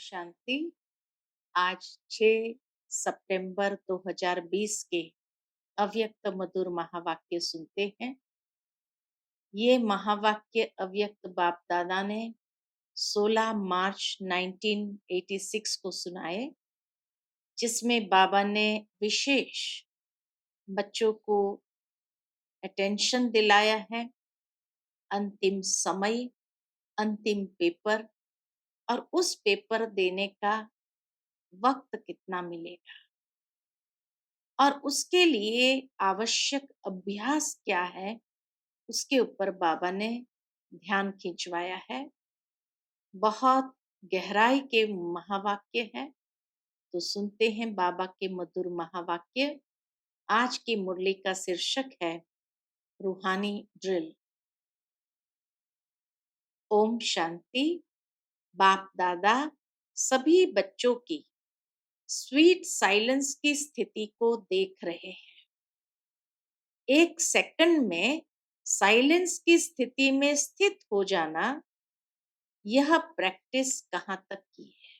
शांति। आज 6 सितंबर 2020 के अव्यक्त मधुर महावाक्य सुनते हैं। ये महावाक्य अव्यक्त बाप दादा ने 16 मार्च 1986 को सुनाए, जिसमें बाबा ने विशेष बच्चों को अटेंशन दिलाया है। अंतिम समय, अंतिम पेपर और उस पेपर देने का वक्त कितना मिलेगा और उसके लिए आवश्यक अभ्यास क्या है, उसके ऊपर बाबा ने ध्यान खिंचवाया है। बहुत गहराई के महावाक्य है। तो सुनते हैं बाबा के मधुर महावाक्य। आज की मुरली का शीर्षक है रूहानी ड्रिल। ओम शांति। बाप दादा सभी बच्चों की स्वीट साइलेंस की स्थिति को देख रहे हैं। एक सेकंड में साइलेंस की स्थिति में स्थित हो जाना, यह प्रैक्टिस कहाँ तक की है?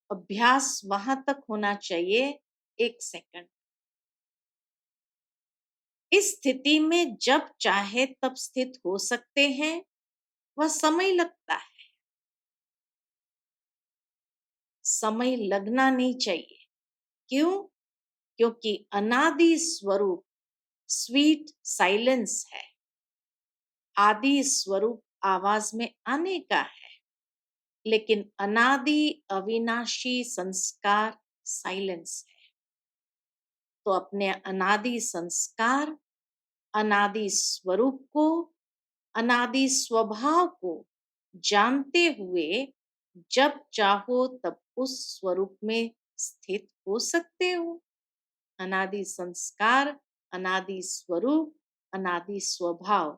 अभ्यास वहां तक होना चाहिए, एक सेकंड। इस स्थिति में जब चाहे तब स्थित हो सकते हैं। वह समय लगता है, समय लगना नहीं चाहिए। क्यों? क्योंकि अनादि स्वरूप स्वीट साइलेंस है। आदि स्वरूप आवाज में आने का है, लेकिन अनादि अविनाशी संस्कार साइलेंस है। तो अपने अनादि संस्कार, अनादि स्वरूप को, अनादि स्वभाव को जानते हुए जब चाहो तब उस स्वरूप में स्थित हो सकते हो। अनादि संस्कार, अनादि स्वरूप, अनादि स्वभाव,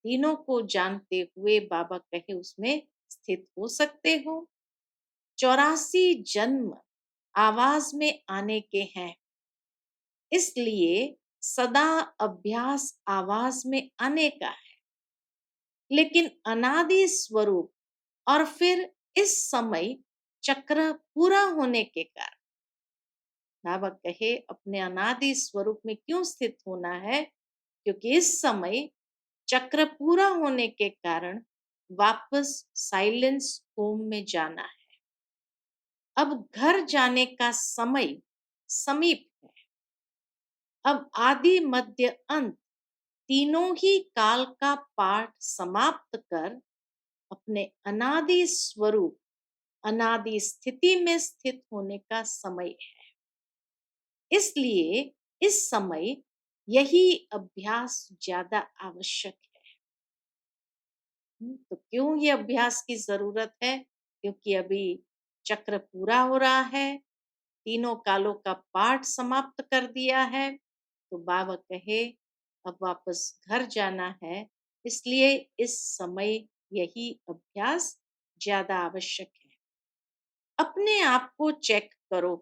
तीनों को जानते हुए बाबा कहे उसमें स्थित हो सकते हो। 84 जन्म आवाज में आने के हैं, इसलिए सदा अभ्यास आवाज में आने का है। लेकिन अनादि स्वरूप और फिर इस समय चक्र पूरा होने के कारण बाबा कहे अपने अनादि स्वरूप में क्यों स्थित होना है? क्योंकि इस समय चक्र पूरा होने के कारण वापस साइलेंस होम में जाना है। अब घर जाने का समय समीप है। अब आदि मध्य अंत तीनों ही काल का पाठ समाप्त कर अपने अनादि स्वरूप, अनादि स्थिति में स्थित होने का समय है। इसलिए इस समय यही अभ्यास ज्यादा आवश्यक है। तो क्यों ये अभ्यास की जरूरत है? क्योंकि अभी चक्र पूरा हो रहा है, तीनों कालों का पाठ समाप्त कर दिया है। तो बाबा कहे अब वापस घर जाना है, इसलिए इस समय यही अभ्यास ज्यादा आवश्यक है। अपने आप को चेक करो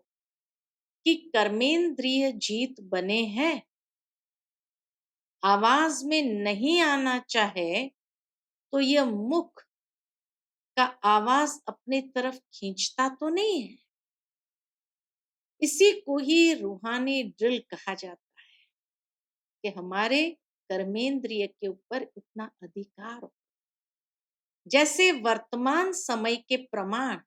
कि कर्मेंद्रिय जीत बने हैं। आवाज में नहीं आना चाहे तो यह मुख का आवाज अपने तरफ खींचता तो नहीं है। इसी को ही रूहानी ड्रिल कहा जाता है कि हमारे कर्मेंद्रिय के ऊपर इतना अधिकार हो। जैसे वर्तमान समय के प्रमाण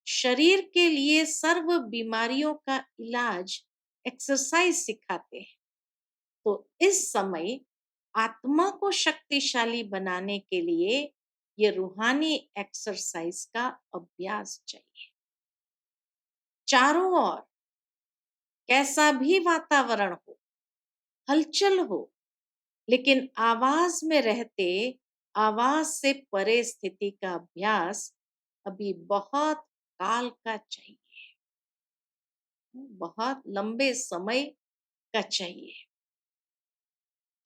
शरीर के लिए सर्व बीमारियों का इलाज एक्सरसाइज सिखाते हैं, तो इस समय आत्मा को शक्तिशाली बनाने के लिए ये रूहानी एक्सरसाइज का अभ्यास चाहिए। चारों ओर कैसा भी वातावरण हो, हलचल हो, लेकिन आवाज में रहते आवाज से परे स्थिति का अभ्यास अभी बहुत काल का चाहिए, बहुत लंबे समय का चाहिए।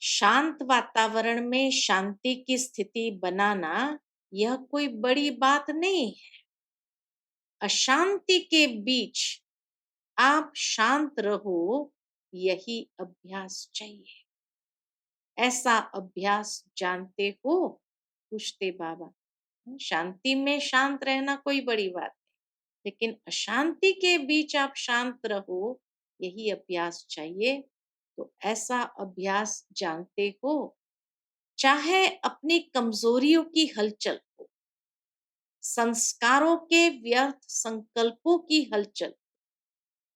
शांत वातावरण में शांति की स्थिति बनाना यह कोई बड़ी बात नहीं है। अशांति के बीच आप शांत रहो, यही अभ्यास चाहिए। ऐसा अभ्यास जानते हो? पूछते बाबा। शांति में शांत रहना कोई बड़ी बात नहीं, लेकिन अशांति के बीच आप शांत रहो, यही अभ्यास चाहिए। तो ऐसा अभ्यास जानते हो, चाहे अपनी कमजोरियों की हलचल हो, संस्कारों के व्यर्थ संकल्पों की हलचल,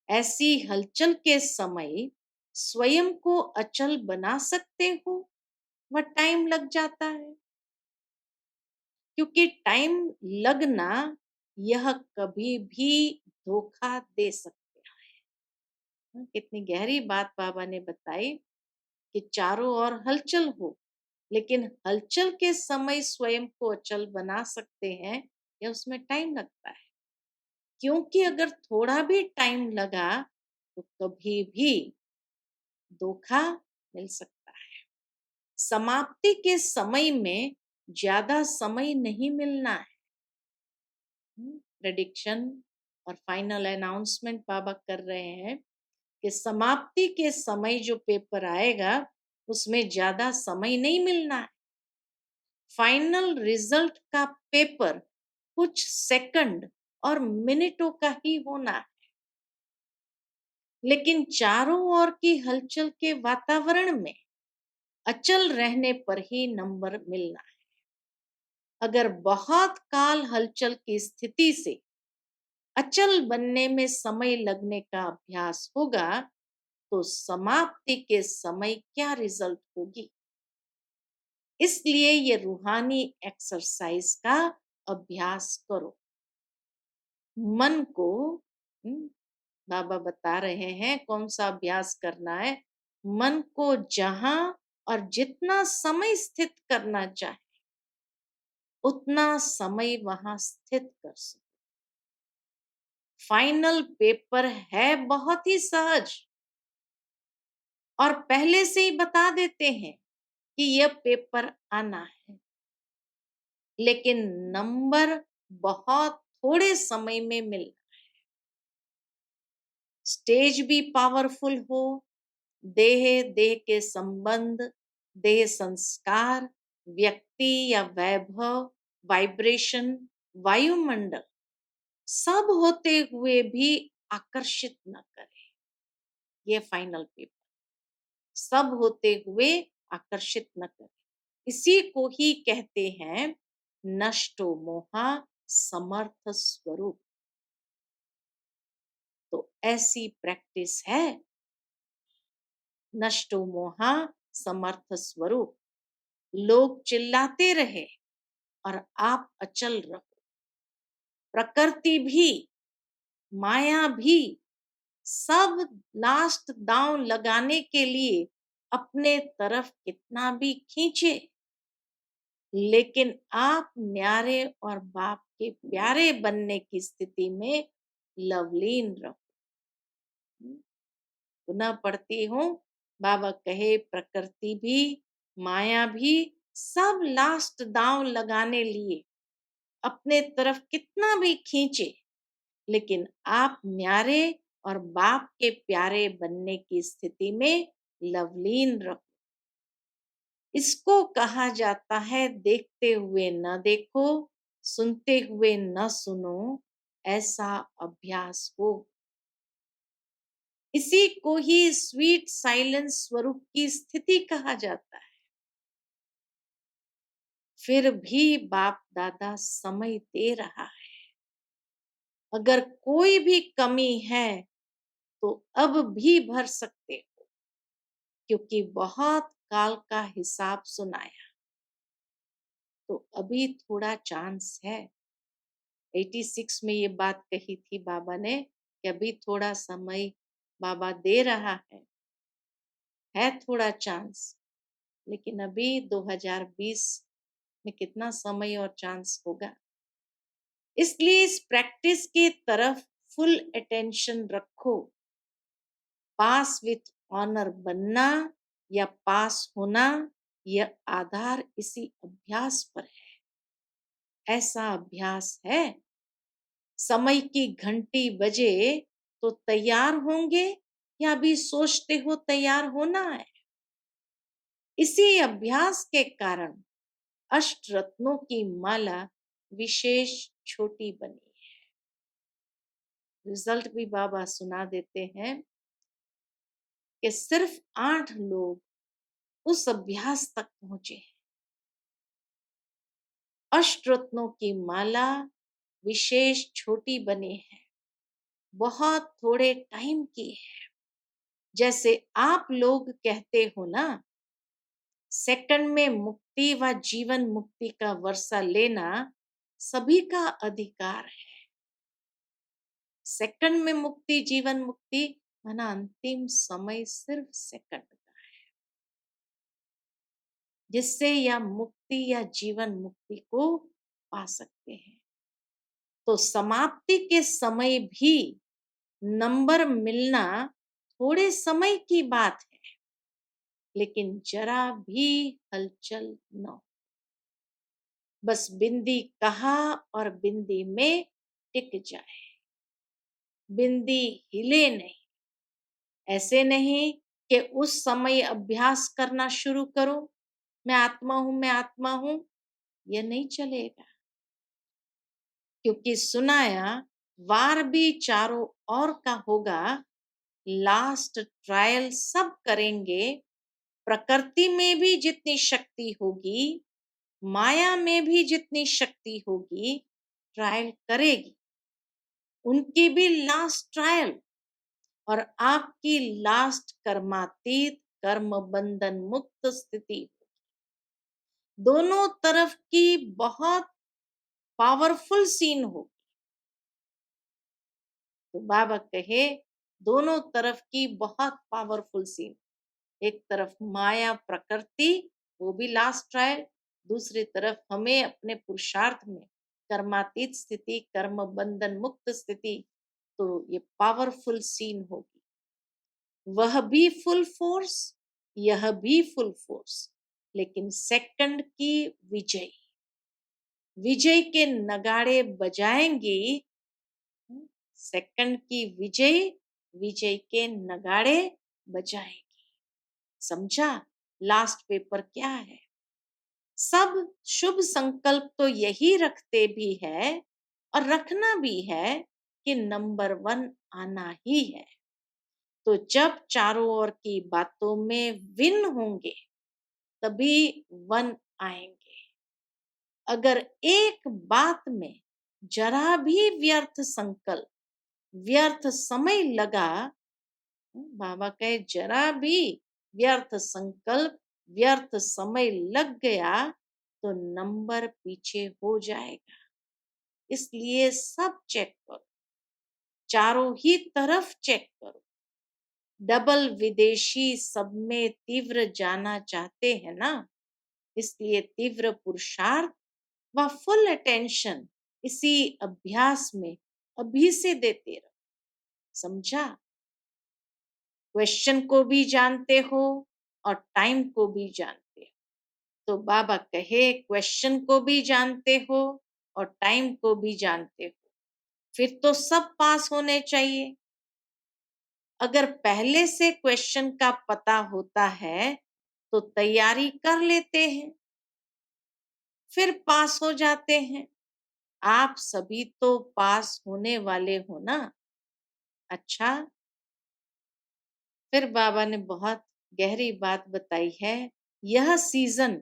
ऐसी हलचल के समय स्वयं को अचल बना सकते हो, वह टाइम लग जाता है। क्योंकि टाइम लगना, यह कभी भी धोखा दे सकते हैं। कितनी गहरी बात बाबा ने बताई कि चारों ओर हलचल हो, लेकिन हलचल के समय स्वयं को अचल बना सकते हैं, या उसमें टाइम लगता है। क्योंकि अगर थोड़ा भी टाइम लगा तो कभी भी धोखा मिल सकता है। समाप्ति के समय में ज्यादा समय नहीं मिलना है। प्रेडिक्शन और फाइनल अनाउंसमेंट बाबा कर रहे हैं कि समाप्ति के समय जो पेपर आएगा, उसमें ज्यादा समय नहीं मिलना है। फाइनल रिजल्ट का पेपर कुछ सेकंड और मिनटों का ही होना है, लेकिन चारों ओर की हलचल के वातावरण में अचल रहने पर ही नंबर मिलना है। अगर बहुत काल हलचल की स्थिति से अचल बनने में समय लगने का अभ्यास होगा, तो समाप्ति के समय क्या रिजल्ट होगी। इसलिए ये रूहानी एक्सरसाइज का अभ्यास करो। मन को बाबा बता रहे हैं कौन सा अभ्यास करना है। मन को जहां और जितना समय स्थित करना चाहे, उतना समय वहां स्थित कर सको। फाइनल पेपर है बहुत ही सहज, और पहले से ही बता देते हैं कि यह पेपर आना है, लेकिन नंबर बहुत थोड़े समय में मिल। स्टेज भी पावरफुल हो, देह देह के संबंध, देह संस्कार, व्यक्ति या वैभव, वाइब्रेशन, वायुमंडल, सब होते हुए भी आकर्षित न करे। ये फाइनल पेपर सब होते हुए आकर्षित न करे। इसी को ही कहते हैं नष्टो मोहा समर्थ स्वरूप। तो ऐसी प्रैक्टिस है नष्टो मोहा समर्थ स्वरूप। लोग चिल्लाते रहे और आप अचल रहो। प्रकृति भी, माया भी, सब लास्ट दांव लगाने के लिए अपने तरफ कितना भी खींचे, लेकिन आप न्यारे और बाप के प्यारे बनने की स्थिति में लवलीन रहो। पुनः पढ़ती हूँ, बाबा कहे प्रकृति भी, माया भी, सब लास्ट दांव लगाने लिए अपने तरफ कितना भी खींचे, लेकिन आप न्यारे और बाप के प्यारे बनने की स्थिति में लवलीन रहो। इसको कहा जाता है देखते हुए न देखो, सुनते हुए न सुनो, ऐसा अभ्यास हो। इसी को ही स्वीट साइलेंस स्वरूप की स्थिति कहा जाता है। फिर भी बाप दादा समय दे रहा है। अगर कोई भी कमी है तो अब भी भर सकते हो, क्योंकि बहुत काल का हिसाब सुनाया। तो अभी थोड़ा चांस है। 86 में ये बात कही थी बाबा ने कि अभी थोड़ा समय बाबा दे रहा है थोड़ा चांस। लेकिन अभी 2020 में कितना समय और चांस होगा। इसलिए इस प्रैक्टिस के तरफ फुल अटेंशन रखो। पास विथ ऑनर बनना या पास होना, यह आधार इसी अभ्यास पर है। ऐसा अभ्यास है। समय की घंटी बजे तो तैयार होंगे, या अभी सोचते हो तैयार होना है। इसी अभ्यास के कारण अष्ट रत्नों की माला विशेष छोटी बनी। रिजल्ट भी बाबा सुना देते हैं कि सिर्फ 8 लोग उस अभ्यास तक पहुंचे हैं। अष्टरत्नों की माला विशेष छोटी बनी है, बहुत थोड़े टाइम की है। जैसे आप लोग कहते हो ना, सेकंड में मुक्ति व जीवन मुक्ति का वर्षा लेना सभी का अधिकार है। सेकंड में मुक्ति जीवन मुक्ति माना अंतिम समय सिर्फ सेकंड का, जिससे या मुक्ति या जीवन मुक्ति को पा सकते हैं। तो समाप्ति के समय भी नंबर मिलना थोड़े समय की बात है, लेकिन जरा भी हलचल न हो। बस बिंदी कहा और बिंदी में टिक जाए, बिंदी हिले नहीं। ऐसे नहीं कि उस समय अभ्यास करना शुरू करो, मैं आत्मा हूं, मैं आत्मा हूं, यह नहीं चलेगा। क्योंकि सुनाया वार भी चारों ओर का होगा, लास्ट ट्रायल सब करेंगे। प्रकृति में भी जितनी शक्ति होगी, माया में भी जितनी शक्ति होगी, ट्रायल करेगी। उनकी भी लास्ट ट्रायल और आपकी लास्ट कर्मातीत कर्म बंधन मुक्त स्थिति। दोनों तरफ की बहुत पावरफुल सीन हो। तो बाबा कहे दोनों तरफ की बहुत पावरफुल सीन। एक तरफ माया प्रकृति, वो भी लास्ट ट्रायल। दूसरी तरफ हमें अपने पुरुषार्थ में कर्मातीत स्थिति, कर्म बंधन मुक्त स्थिति। तो ये पावरफुल सीन होगी। वह भी फुल फोर्स, यह भी फुल फोर्स, लेकिन सेकंड की विजय, विजय के नगाड़े बजाएंगी। सेकंड की विजय, विजय के नगाड़े बजाएगी। समझा लास्ट पेपर क्या है? सब शुभ संकल्प तो यही रखते भी है और रखना भी है कि नंबर 1 आना ही है। तो जब चारों ओर की बातों में विन होंगे, तभी 1 आएंगे। अगर एक बात में जरा भी व्यर्थ संकल्प, व्यर्थ समय लगा, बाबा कहे जरा भी व्यर्थ संकल्प, व्यर्थ समय लग गया, तो नंबर पीछे हो जाएगा। इसलिए सब चेक करो, चारों ही तरफ चेक करो। डबल विदेशी सब में तीव्र जाना चाहते हैं ना, इसलिए तीव्र पुरुषार्थ व फुल अटेंशन इसी अभ्यास में अभी से देते रहो। समझा? क्वेश्चन को भी जानते हो और टाइम को भी जानते हो। तो बाबा कहे क्वेश्चन को भी जानते हो और टाइम को भी जानते हो, फिर तो सब पास होने चाहिए। अगर पहले से क्वेश्चन का पता होता है तो तैयारी कर लेते हैं, फिर पास हो जाते हैं। आप सभी तो पास होने वाले हो ना। अच्छा, फिर बाबा ने बहुत गहरी बात बताई है। यह सीजन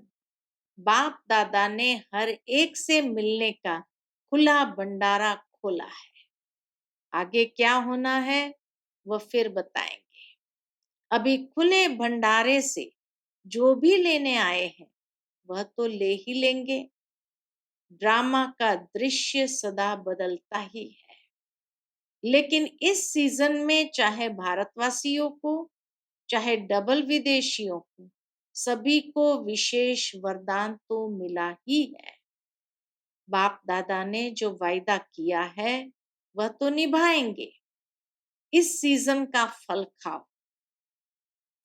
बाप दादा ने हर एक से मिलने का खुला भंडारा खोला है। आगे क्या होना है वह फिर बताएंगे। अभी खुले भंडारे से जो भी लेने आए हैं वह तो ले ही लेंगे। ड्रामा का दृश्य सदा बदलता ही है, लेकिन इस सीजन में चाहे भारतवासियों को चाहे डबल विदेशियों को, सभी को विशेष वरदान तो मिला ही है। बाप दादा ने जो वायदा किया है वह तो निभाएंगे। इस सीजन का फल खाओ।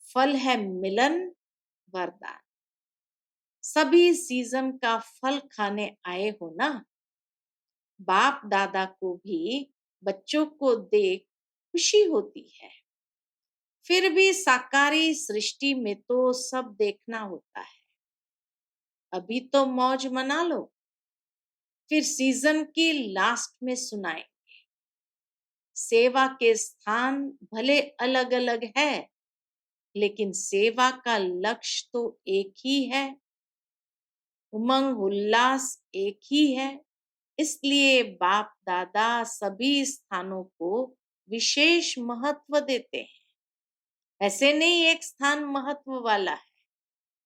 फल है मिलन, वरदान। सभी सीजन का फल खाने आए हो ना। बाप दादा को भी बच्चों को देख खुशी होती है, फिर भी साकारी सृष्टि में तो सब देखना होता है। अभी तो मौज मना लो, फिर सीजन की लास्ट में सुनाएंगे। सेवा के स्थान भले अलग अलग है, लेकिन सेवा का लक्ष्य तो एक ही है, उमंग उल्लास एक ही है। इसलिए बाप दादा सभी स्थानों को विशेष महत्व देते हैं। ऐसे नहीं एक स्थान महत्व वाला है,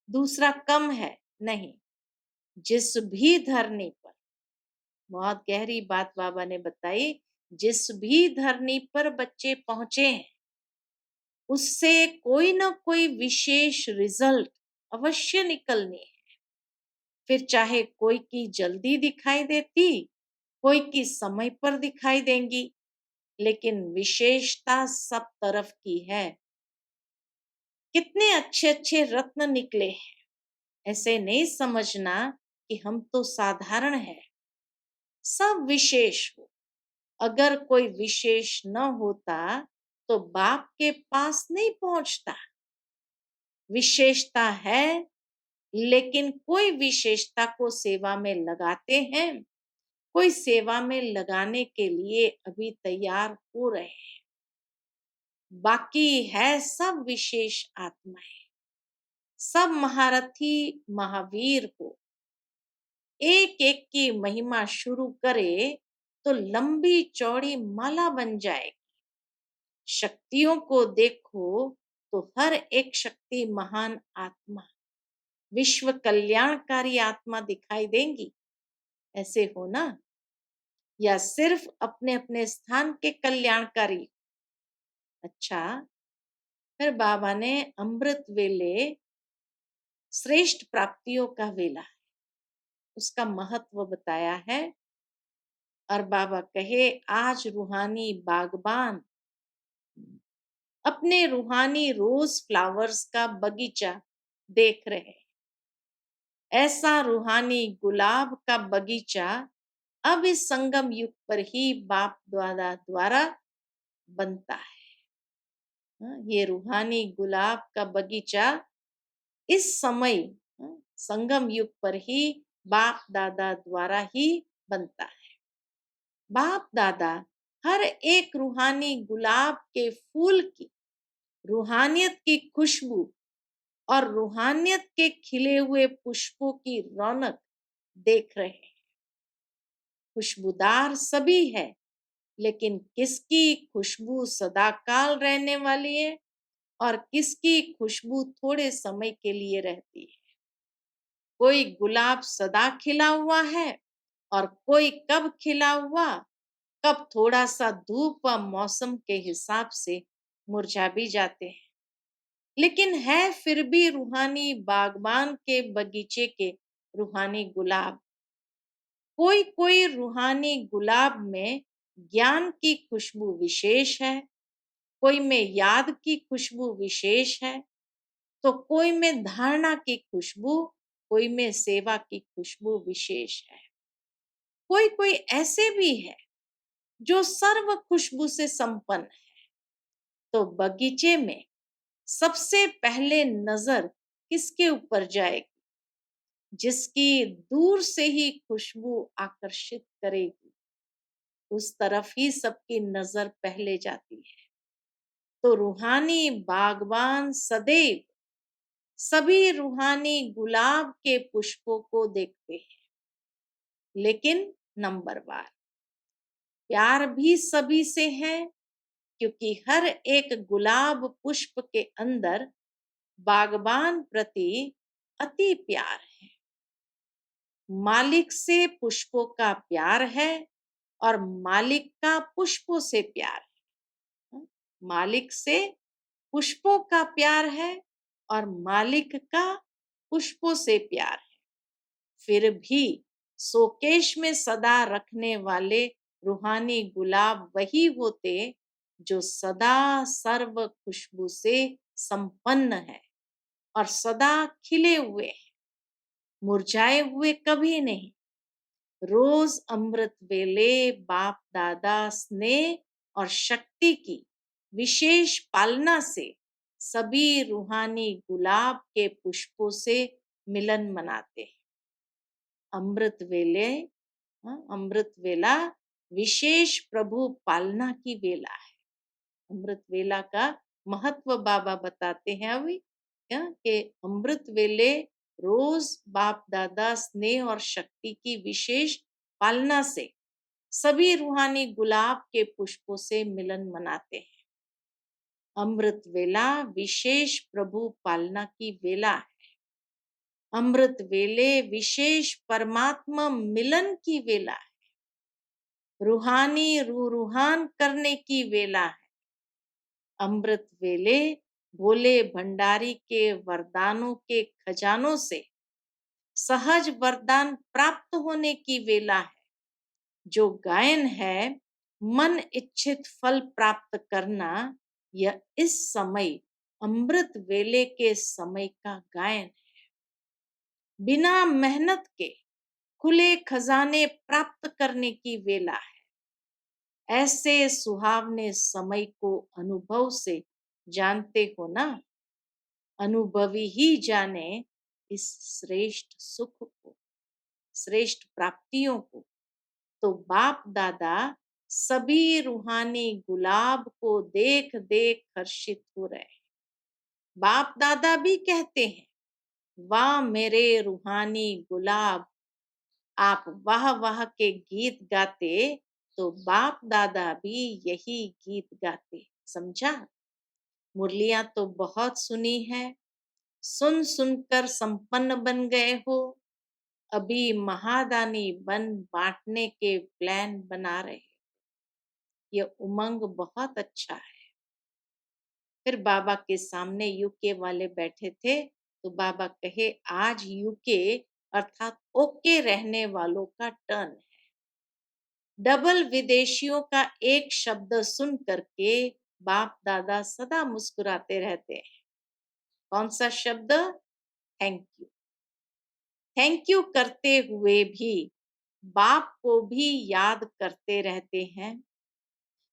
दूसरा कम है, नहीं। जिस भी धरनी पर, बहुत गहरी बात बाबा ने बताई, जिस भी धरनी पर बच्चे पहुंचे हैं, उससे कोई ना कोई विशेष रिजल्ट अवश्य निकलनी है। फिर चाहे कोई की जल्दी दिखाई देती, कोई की समय पर दिखाई देंगी, लेकिन विशेषता सब तरफ की है। कितने अच्छे अच्छे रत्न निकले हैं। ऐसे नहीं समझना कि हम तो साधारण हैं, सब विशेष हो। अगर कोई विशेष न होता तो बाप के पास नहीं पहुंचता। विशेषता है, लेकिन कोई विशेषता को सेवा में लगाते हैं, कोई सेवा में लगाने के लिए अभी तैयार हो रहे हैं। बाकी है सब विशेष आत्माएं, सब महारथी महावीर को। एक एक की महिमा शुरू करे तो लंबी चौड़ी माला बन जाएगी। शक्तियों को देखो तो हर एक शक्ति महान आत्मा, विश्व कल्याणकारी आत्मा दिखाई देंगी। ऐसे हो ना, या सिर्फ अपने अपने स्थान के कल्याणकारी। अच्छा, फिर बाबा ने अमृत वेले श्रेष्ठ प्राप्तियों का वेला है, उसका महत्व बताया है। और बाबा कहे आज रूहानी बागबान अपने रूहानी रोज फ्लावर्स का बगीचा देख रहे हैं। ऐसा रूहानी गुलाब का बगीचा अब इस संगम युग पर ही बाप द्वारा बनता है। ये रूहानी गुलाब का बगीचा इस समय संगम युग पर ही बाप दादा द्वारा ही बनता है। बाप दादा हर एक रूहानी गुलाब के फूल की, रूहानियत की खुशबू और रूहानियत के खिले हुए पुष्पों की रौनक देख रहे हैं। खुशबूदार सभी है, लेकिन किसकी खुशबू सदाकाल रहने वाली है और किसकी खुशबू थोड़े समय के लिए रहती है। कोई गुलाब सदा खिला हुआ है और कोई कब खिला हुआ, कब थोड़ा सा धूप व मौसम के हिसाब से मुरझा भी जाते हैं, लेकिन है फिर भी रूहानी बागबान के बगीचे के रूहानी गुलाब। कोई कोई रूहानी गुलाब में ज्ञान की खुशबू विशेष है, कोई में याद की खुशबू विशेष है, तो कोई में धारणा की खुशबू, कोई में सेवा की खुशबू विशेष है। कोई कोई ऐसे भी है जो सर्व खुशबू से संपन्न है। तो बगीचे में सबसे पहले नजर किसके ऊपर जाएगी? जिसकी दूर से ही खुशबू आकर्षित करेगी, उस तरफ ही सबकी नजर पहले जाती है। तो रूहानी बागबान सदैव सभी रूहानी गुलाब के पुष्पों को देखते हैं, लेकिन नंबरवार प्यार भी सभी से है, क्योंकि हर एक गुलाब पुष्प के अंदर बागबान प्रति अति प्यार है। मालिक से पुष्पों का प्यार है और मालिक का पुष्पों से प्यार है। मालिक से पुष्पों का प्यार है और मालिक का पुष्पों से प्यार है। फिर भी शोकेश में सदा रखने वाले रूहानी गुलाब वही होते जो सदा सर्व खुशबू से संपन्न है और सदा खिले हुए हैं, मुरझाए हुए कभी नहीं। रोज अमृत वेले बाप दादा स्नेह और शक्ति की विशेष पालना से सभी रूहानी गुलाब के पुष्पों से मिलन मनाते हैं। अमृत वेले अमृत वेला विशेष प्रभु पालना की वेला है। अमृत वेला का महत्व बाबा बताते हैं अभी कि अमृत वेले रोज बाप दादा स्नेह और शक्ति की विशेष पालना से सभी रूहानी गुलाब के पुष्पों से मिलन मनाते हैं। अमृत वेला विशेष प्रभु पालना की वेला है। अमृत वेले विशेष परमात्मा मिलन की वेला है। रूहानी रूहान करने की वेला है। अमृत वेले भोले भंडारी के वरदानों के खजानों से सहज वरदान प्राप्त होने की वेला है। जो गायन है मन इच्छित फल प्राप्त करना, यह इस समय अमृत वेले के समय का गायन है। बिना मेहनत के खुले खजाने प्राप्त करने की वेला है। ऐसे सुहावने समय को अनुभव से जानते हो ना। अनुभवी ही जाने इस श्रेष्ठ सुख को, श्रेष्ठ प्राप्तियों को। तो बाप दादा सभी रूहानी गुलाब को देख देख हर्षित हो रहे हैं। बाप दादा भी कहते हैं, वाह मेरे रूहानी गुलाब। आप वाह वाह के गीत गाते तो बाप दादा भी यही गीत गाते। समझा? मुरलियां तो बहुत सुनी है, सुन सुनकर संपन्न बन गए हो। अभी महादानी बन बांटने के प्लान बना रहे। ये उमंग बहुत अच्छा है। फिर बाबा के सामने यूके वाले बैठे थे तो बाबा कहे, आज यूके अर्थात ओके रहने वालों का टर्न है। डबल विदेशियों का एक शब्द सुन करके बाप दादा सदा मुस्कुराते रहते हैं। कौन सा शब्द? Thank you. थैंक यू करते हुए भी बाप को भी याद करते रहते हैं,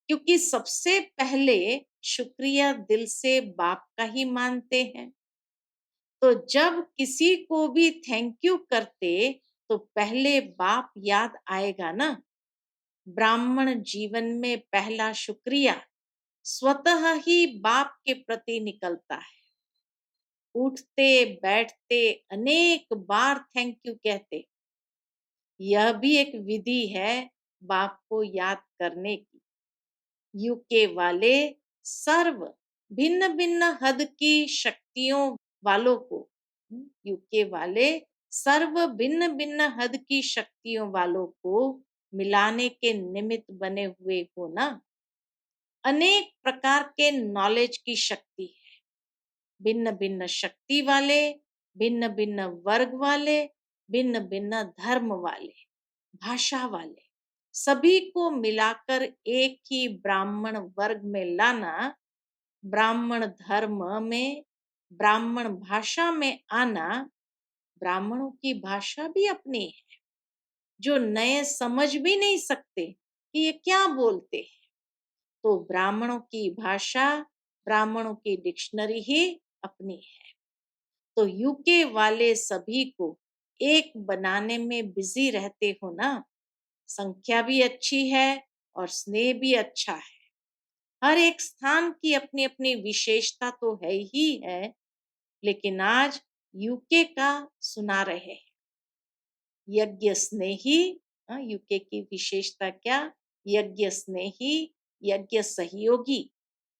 क्योंकि सबसे पहले शुक्रिया दिल से बाप का ही मानते हैं। तो जब किसी को भी थैंक यू करते तो पहले बाप याद आएगा ना। ब्राह्मण जीवन में पहला शुक्रिया स्वतः ही बाप के प्रति निकलता है। उठते बैठते अनेक बार थैंक यू कहते। यह भी एक विधि है बाप को याद करने की। यूके वाले सर्व भिन्न भिन्न हद की शक्तियों वालों को, यूके वाले सर्व भिन्न भिन्न हद की शक्तियों वालों को मिलाने के निमित्त बने हुए हो ना। अनेक प्रकार के नॉलेज की शक्ति है। भिन्न भिन्न शक्ति वाले, भिन्न भिन्न वर्ग वाले, भिन्न भिन्न धर्म वाले, भाषा वाले, सभी को मिलाकर एक ही ब्राह्मण वर्ग में लाना, ब्राह्मण धर्म में, ब्राह्मण भाषा में आना। ब्राह्मणों की भाषा भी अपनी है, जो नए समझ भी नहीं सकते कि ये क्या बोलते हैं। तो ब्राह्मणों की भाषा, ब्राह्मणों की डिक्शनरी ही अपनी है। तो यूके वाले सभी को एक बनाने में बिजी रहते हो ना। संख्या भी अच्छी है और स्नेह भी अच्छा है। हर एक स्थान की अपनी अपनी विशेषता तो है ही है, लेकिन आज यूके का सुना रहे हैं। यज्ञ स्नेही, यूके की विशेषता क्या? यज्ञ स्नेही, यज्ञ सहयोगी।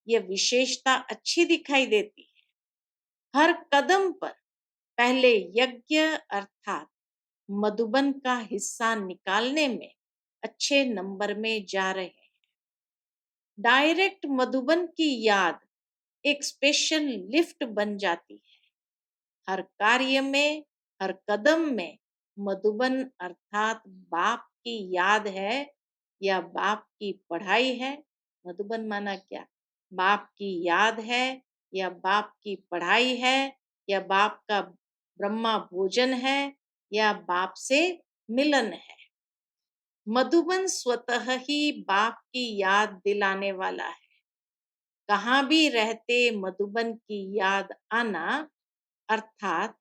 यह विशेषता अच्छी दिखाई देती है। हर कदम पर पहले यज्ञ अर्थात मधुबन का हिस्सा निकालने में अच्छे नंबर में जा रहे हैं। डायरेक्ट मधुबन की याद एक स्पेशल लिफ्ट बन जाती है। हर कार्य में, हर कदम में मधुबन अर्थात बाप की याद है या बाप की पढ़ाई है। मधुबन माना क्या? बाप की याद है या बाप की पढ़ाई है या बाप का ब्रह्मा भोजन है या बाप से मिलन है। मधुबन स्वतः ही बाप की याद दिलाने वाला है। कहाँ भी रहते मधुबन की याद आना अर्थात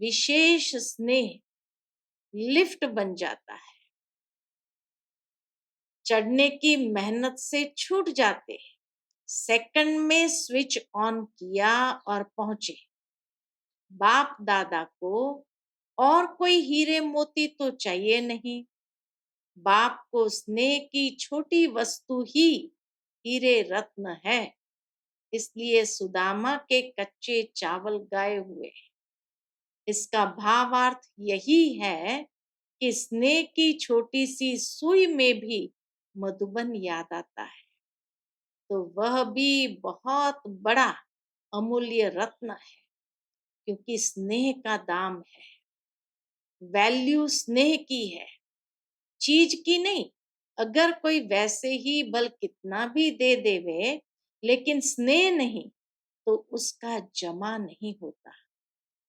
विशेष स्नेह लिफ्ट बन जाता है। चढ़ने की मेहनत से छूट जाते, सेकंड में स्विच ऑन किया और पहुंचे। बाप दादा को और कोई हीरे मोती तो चाहिए नहीं, बाप को स्नेह की छोटी वस्तु ही हीरे रत्न है। इसलिए सुदामा के कच्चे चावल गाए हुए। इसका भावार्थ यही है कि स्नेह की छोटी सी सुई में भी मधुबन याद आता है, तो वह भी बहुत बड़ा अमूल्य रत्न है, क्योंकि स्नेह का दाम है। वैल्यू स्नेह की है, चीज की नहीं। अगर कोई वैसे ही बल कितना भी दे देवे, लेकिन स्नेह नहीं, तो उसका जमा नहीं होता।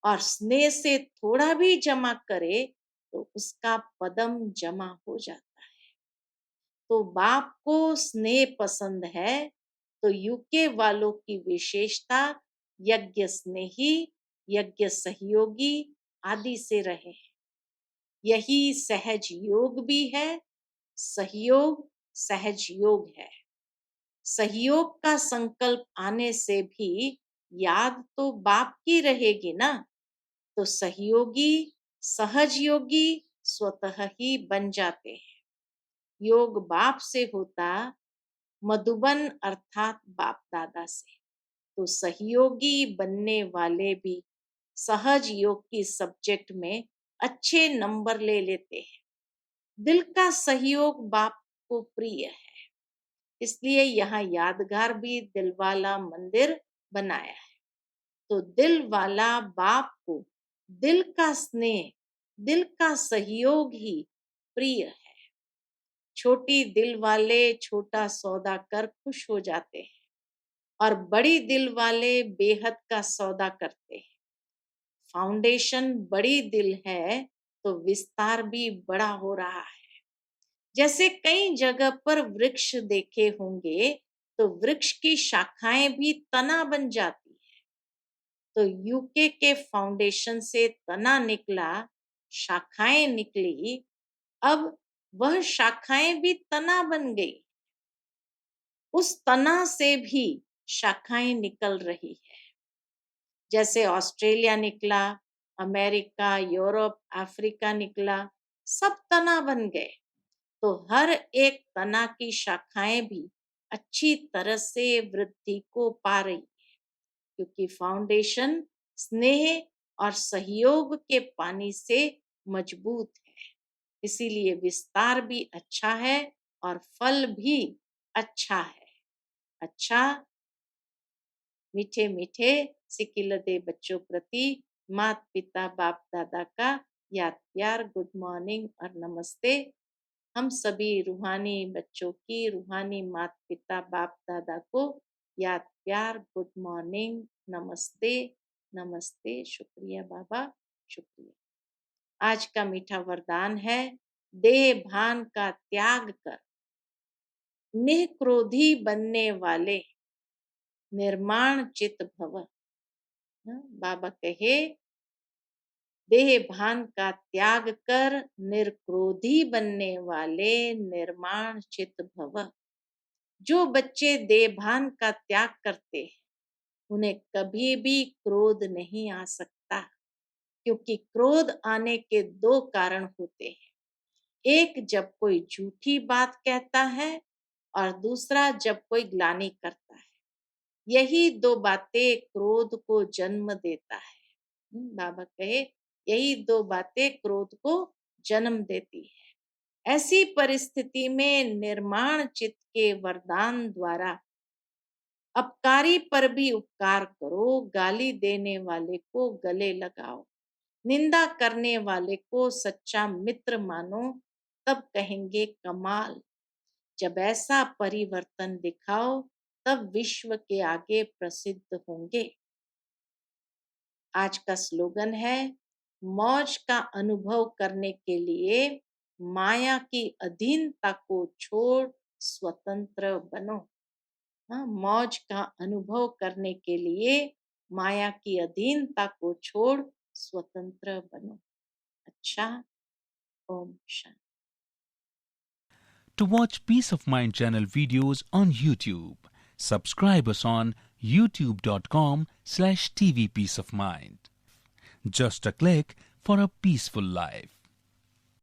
और स्नेह से थोड़ा भी जमा करे तो उसका पदम जमा हो जाता है। तो बाप को स्नेह पसंद है, तो यूके वालों की विशेषता यज्ञ स्नेही, यज्ञ सहयोगी आदि से रहे। यही सहज योग भी है, सहयोग सहज योग है। सहयोग का संकल्प आने से भी याद तो बाप की रहेगी ना, तो सहयोगी सहज योगी स्वतः ही बन जाते हैं। योग बाप से होता, मधुबन अर्थात बाप दादा से। तो सहयोगी बनने वाले भी सहज योग की सब्जेक्ट में अच्छे नंबर ले लेते हैं। दिल का सहयोग बाप को प्रिय है, इसलिए यहाँ यादगार भी दिलवाला मंदिर बनाया है। तो दिल वाला बाप को दिल का स्नेह, दिल का सहयोग ही प्रिय है। छोटी दिल वाले छोटा सौदा कर खुश हो जाते हैं, और बड़ी दिल वाले बेहद का सौदा करते हैं। फाउंडेशन बड़ी दिल है, तो विस्तार भी बड़ा हो रहा है। जैसे कई जगह पर वृक्ष देखे होंगे, तो वृक्ष की शाखाएं भी तना बन जाती है। तो यूके के फाउंडेशन से तना निकला, शाखाएं निकली, अब वह शाखाएं भी तना बन गई। उस तना से भी शाखाएं निकल रही है। जैसे ऑस्ट्रेलिया निकला, अमेरिका, यूरोप, अफ्रीका निकला, सब तना बन गए। तो हर एक तना की शाखाएं भी अच्छी तरह से वृद्धि को पा रही है, क्योंकि फाउंडेशन स्नेह और सहयोग के पानी से मजबूत है। इसीलिए विस्तार भी अच्छा है और फल भी अच्छा है। अच्छा, मीठे मीठे सिकिलदे बच्चों प्रति माता पिता बाप दादा का याद प्यार गुड मॉर्निंग और नमस्ते। हम सभी रूहानी बच्चों की रूहानी माता पिता बाप दादा को याद प्यार गुड मॉर्निंग नमस्ते नमस्ते। शुक्रिया बाबा, शुक्रिया। आज का मीठा वरदान है, देह भान का त्याग कर निक्रोधी बनने वाले निर्माण चित भव। बाबा कहे, देह भान का त्याग कर निर्क्रोधी बनने वाले निर्माण चित भव। जो बच्चे देह भान का त्याग करते हैं, उन्हें कभी भी क्रोध नहीं आ सकता, क्योंकि क्रोध आने के दो कारण होते हैं। एक, जब कोई झूठी बात कहता है, और दूसरा जब कोई ग्लानि करता है। यही दो बातें क्रोध को जन्म देता है। बाबा कहे, यही दो बातें क्रोध को जन्म देती है। ऐसी परिस्थिति में निर्माण चित्त के वरदान द्वारा अपकारी पर भी उपकार करो, गाली देने वाले को गले लगाओ, निंदा करने वाले को सच्चा मित्र मानो, तब कहेंगे कमाल। जब ऐसा परिवर्तन दिखाओ, तब विश्व के आगे प्रसिद्ध होंगे। आज का स्लोगन है, मौज का अनुभव करने के लिए माया की अधीनता को छोड़ स्वतंत्र बनो। हाँ, मौज का अनुभव करने के लिए माया की अधीनता को छोड़ स्वतंत्र बनो। अच्छा, Om Shanti. To watch Peace of Mind channel videos on YouTube, subscribe us on youtube.com/tvpeaceofmind. Just a click for a peaceful life.